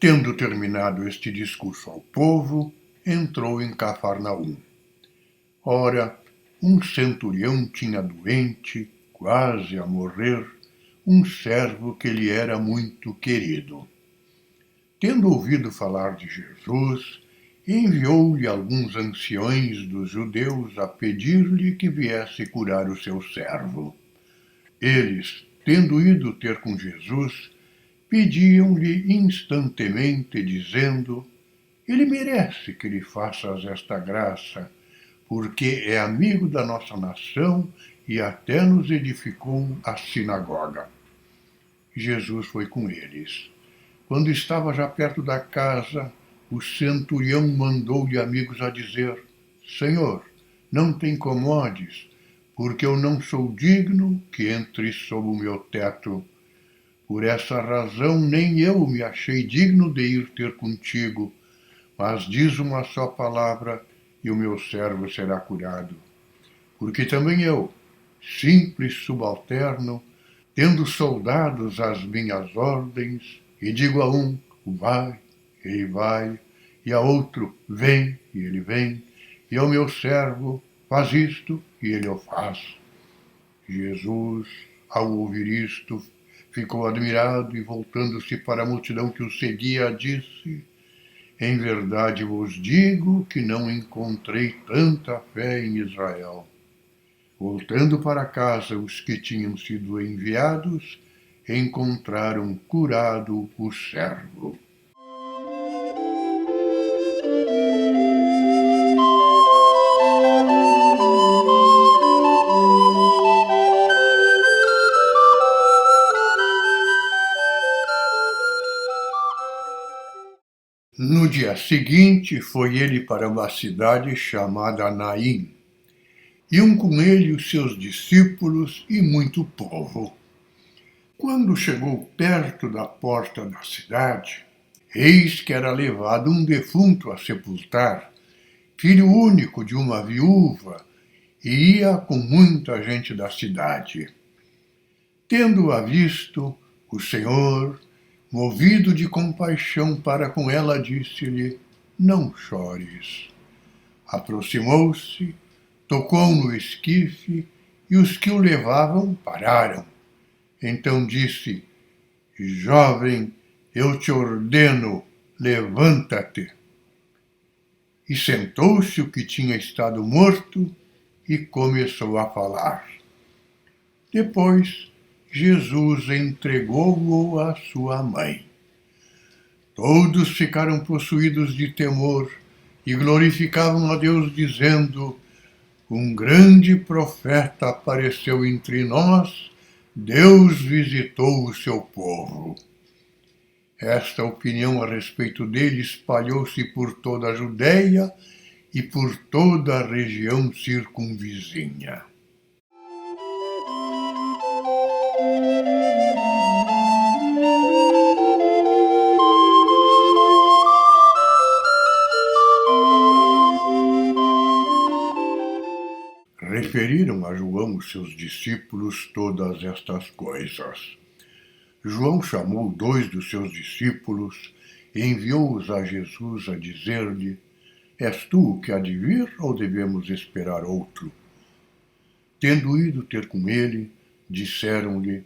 Tendo terminado este discurso ao povo, entrou em Cafarnaum. Ora, um centurião tinha doente, quase a morrer, um servo que lhe era muito querido. Tendo ouvido falar de Jesus, enviou-lhe alguns anciões dos judeus a pedir-lhe que viesse curar o seu servo. Eles, tendo ido ter com Jesus, pediam-lhe instantemente, dizendo: ele merece que lhe faças esta graça, porque é amigo da nossa nação e até nos edificou a sinagoga. Jesus foi com eles. Quando estava já perto da casa, o centurião mandou-lhe amigos a dizer: Senhor, não te incomodes, porque eu não sou digno que entres sob o meu teto. Por essa razão nem eu me achei digno de ir ter contigo, mas diz uma só palavra e o meu servo será curado. Porque também eu, simples subalterno, tendo soldados às minhas ordens, e digo a um: vai, ele vai, e a outro: vem, e ele vem, e ao meu servo: faz isto, e ele o faz. Jesus, ao ouvir isto, ficou admirado e, voltando-se para a multidão que o seguia, disse: em verdade vos digo que não encontrei tanta fé em Israel. Voltando para casa, os que tinham sido enviados encontraram curado o servo. No dia seguinte, foi ele para uma cidade chamada Naim. Iam com ele os seus discípulos e muito povo. Quando chegou perto da porta da cidade, eis que era levado um defunto a sepultar, filho único de uma viúva, e ia com muita gente da cidade. Tendo-a visto, o Senhor, movido de compaixão para com ela, disse-lhe: não chores. Aproximou-se, tocou no esquife, e os que o levavam pararam. Então disse: jovem, eu te ordeno, levanta-te. E sentou-se o que tinha estado morto e começou a falar. Depois, Jesus entregou-o à sua mãe. Todos ficaram possuídos de temor e glorificavam a Deus, dizendo: um grande profeta apareceu entre nós, Deus visitou o seu povo. Esta opinião a respeito dele espalhou-se por toda a Judéia e por toda a região circunvizinha. Referiram a João os seus discípulos todas estas coisas. João chamou 2 dos seus discípulos e enviou-os a Jesus a dizer-lhe: és tu o que há de vir ou devemos esperar outro? Tendo ido ter com ele, disseram-lhe: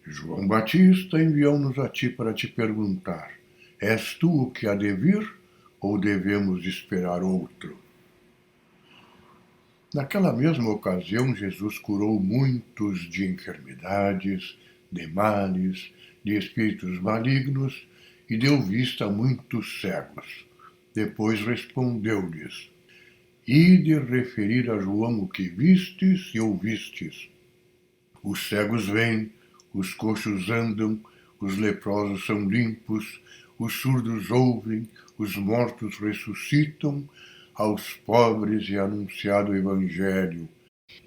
João Batista enviou-nos a ti para te perguntar: és tu o que há de vir ou devemos esperar outro? Naquela mesma ocasião, Jesus curou muitos de enfermidades, de males, de espíritos malignos e deu vista a muitos cegos. Depois respondeu-lhes: ide referir a João o que vistes e ouvistes. Os cegos vêm, os coxos andam, os leprosos são limpos, os surdos ouvem, os mortos ressuscitam, aos pobres é anunciado o Evangelho.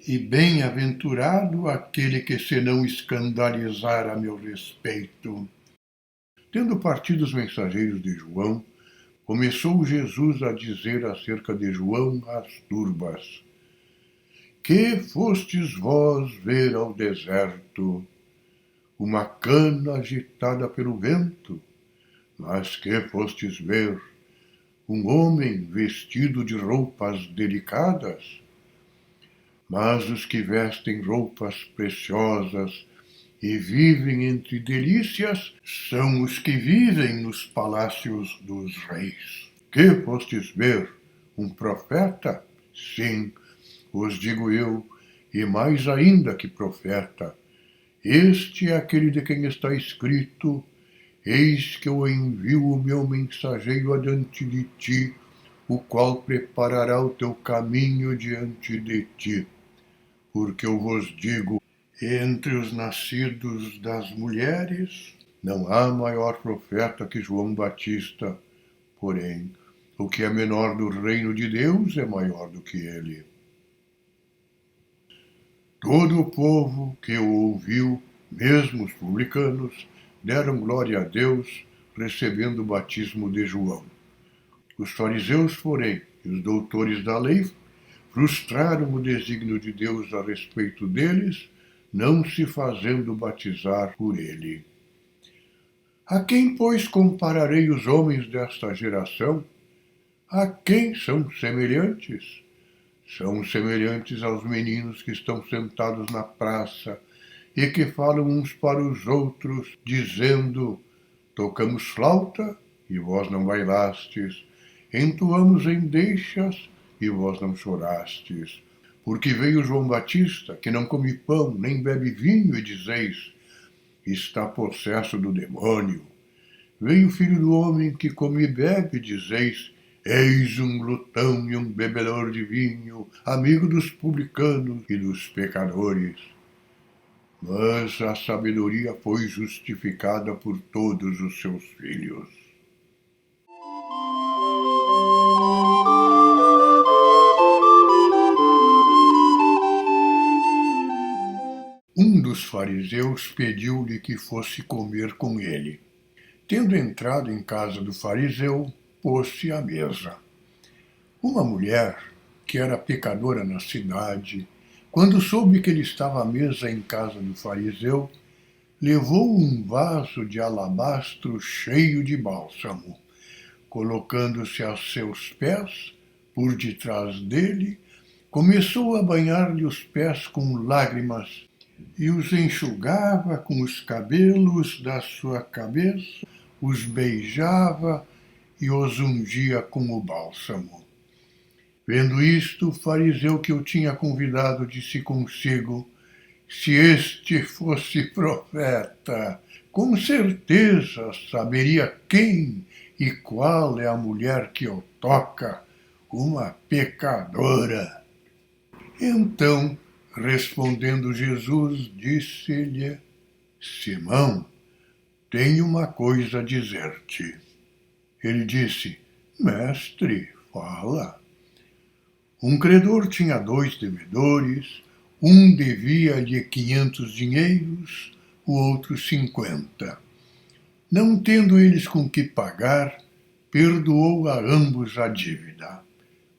E bem-aventurado aquele que se não escandalizar a meu respeito. Tendo partido os mensageiros de João, começou Jesus a dizer acerca de João às turbas: que fostes vós ver ao deserto? Uma cana agitada pelo vento? Mas que fostes ver? Um homem vestido de roupas delicadas? Mas os que vestem roupas preciosas e vivem entre delícias são os que vivem nos palácios dos reis. Que fostes ver? Um profeta? Sim, vos digo eu, e mais ainda que profeta. Este é aquele de quem está escrito: eis que eu envio o meu mensageiro adiante de ti, o qual preparará o teu caminho diante de ti. Porque eu vos digo, entre os nascidos das mulheres, não há maior profeta que João Batista, porém, o que é menor do reino de Deus é maior do que ele. Todo o povo que o ouviu, mesmo os publicanos, deram glória a Deus, recebendo o batismo de João. Os fariseus, porém, e os doutores da lei, frustraram o desígnio de Deus a respeito deles, não se fazendo batizar por ele. A quem, pois, compararei os homens desta geração? A quem são semelhantes? São semelhantes aos meninos que estão sentados na praça e que falam uns para os outros, dizendo: tocamos flauta e vós não bailastes, entoamos endechas e vós não chorastes. Porque veio João Batista, que não come pão nem bebe vinho, e dizeis: está possesso do demônio. Veio o Filho do Homem, que come e bebe, e dizeis: eis um glutão e um bebedor de vinho, amigo dos publicanos e dos pecadores. Mas a sabedoria foi justificada por todos os seus filhos. Um dos fariseus pediu-lhe que fosse comer com ele. Tendo entrado em casa do fariseu, pôs-se à mesa. Uma mulher, que era pecadora na cidade, quando soube que ele estava à mesa em casa do fariseu, levou um vaso de alabastro cheio de bálsamo, colocando-se a seus pés, por detrás dele, começou a banhar-lhe os pés com lágrimas e os enxugava com os cabelos da sua cabeça, os beijava e os ungia com o bálsamo. Vendo isto, o fariseu que o tinha convidado disse consigo: se este fosse profeta, com certeza saberia quem e qual é a mulher que o toca, uma pecadora. Então, respondendo Jesus, disse-lhe: Simão, tenho uma coisa a dizer-te. Ele disse: mestre, fala. Um credor tinha 2 devedores, um devia-lhe 500 dinheiros, o outro 50. Não tendo eles com que pagar, perdoou a ambos a dívida.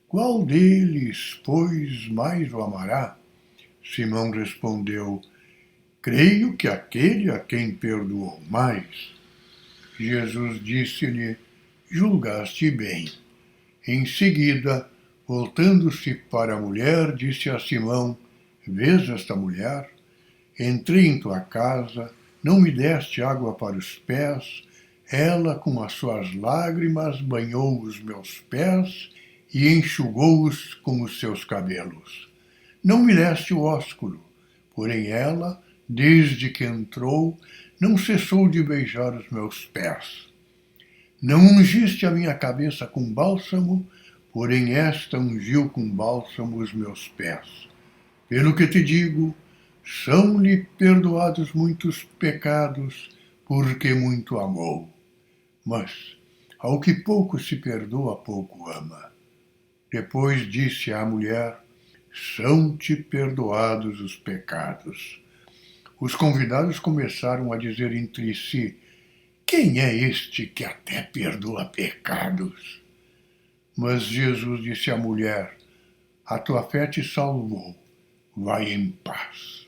Qual deles, pois, mais o amará? Simão respondeu: creio que aquele a quem perdoou mais. Jesus disse-lhe: julgaste bem. Em seguida, voltando-se para a mulher, disse a Simão: vês esta mulher? Entrei em tua casa, não me deste água para os pés, ela com as suas lágrimas banhou os meus pés e enxugou-os com os seus cabelos. Não me deste o ósculo, porém ela, desde que entrou, não cessou de beijar os meus pés. Não ungiste a minha cabeça com bálsamo, porém esta ungiu com bálsamo os meus pés. Pelo que te digo, são-lhe perdoados muitos pecados, porque muito amou. Mas, ao que pouco se perdoa, pouco ama. Depois disse à mulher: são-te perdoados os pecados. Os convidados começaram a dizer entre si: quem é este que até perdoa pecados? Mas Jesus disse à mulher: a tua fé te salvou, vai em paz.